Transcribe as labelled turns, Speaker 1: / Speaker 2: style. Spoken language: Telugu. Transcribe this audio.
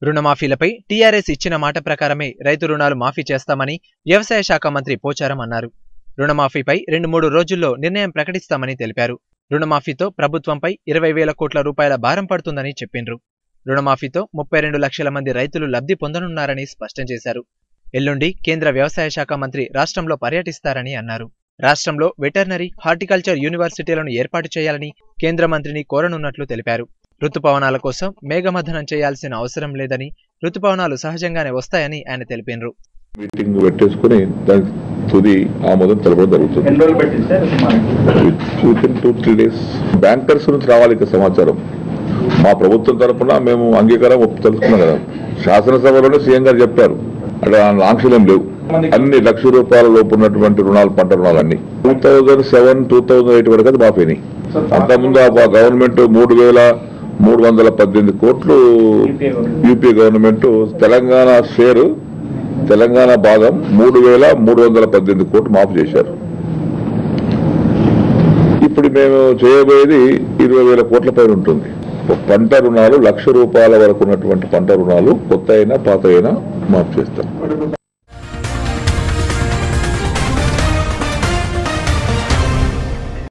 Speaker 1: రుణమాఫీలపై టీఆర్ఎస్ ఇచ్చిన మాట ప్రకారమే రైతు రుణాలు మాఫీ చేస్తామని వ్యవసాయ శాఖ మంత్రి పోచారం అన్నారు. రుణమాఫీపై 2-3 రోజుల్లో నిర్ణయం ప్రకటిస్తామని తెలిపారు. రుణమాఫీతో ప్రభుత్వంపై 20,000 కోట్ల రూపాయల భారం పడుతుందని చెప్పిండ్రు. రుణమాఫీతో 32 లక్షల మంది రైతులు లబ్ధి పొందనున్నారని స్పష్టం చేశారు. ఎల్లుండి కేంద్ర వ్యవసాయ శాఖ మంత్రి రాష్ట్రంలో పర్యటిస్తారని అన్నారు. రాష్ట్రంలో వెటర్నరీ, హార్టికల్చర్ యూనివర్సిటీలను ఏర్పాటు చేయాలని కేంద్ర మంత్రిని కోరనున్నట్లు తెలిపారు. రుతుపవనాల కోసం మేఘమథనం చేయాల్సిన అవసరం లేదని, రుతుపవనాలు సహజంగానే వస్తాయని ఆయన తెలిపినరు.
Speaker 2: మీటింగ్ పెట్టేసుకుని దానికి తుది ఆమోదం తెలపడం జరుగుతుంది. వితిన్ 2-3 days బ్యాంకర్స్ నుంచి రావాలి ఇక సమాచారం. మా ప్రభుత్వం తరఫున మేము అంగీకారం తెలుసుకున్నాం కదా. శాసనసభలోనే సీఎం గారు చెప్పారు, అంటే ఆంక్షలేం లేవు. అన్ని ₹1,00,000 లోపు ఉన్నటువంటి రుణాలు, పంట రుణాలన్నీ 2007-2008 వరకు అది మాఫీని. అంతకుముందు గవర్నమెంట్ 3,318 కోట్లు UP government, Telangana share, Telangana భాగం 3,318 కోట్లు మాఫీ చేశారు. ఇప్పుడు మేము చేయబోయేది 20,000 కోట్ల పైన ఉంటుంది. పంట రుణాలు ₹1,00,000 వరకు ఉన్నటువంటి పంట రుణాలు కొత్త అయినా పాత అయినా మాఫీ చేస్తాం.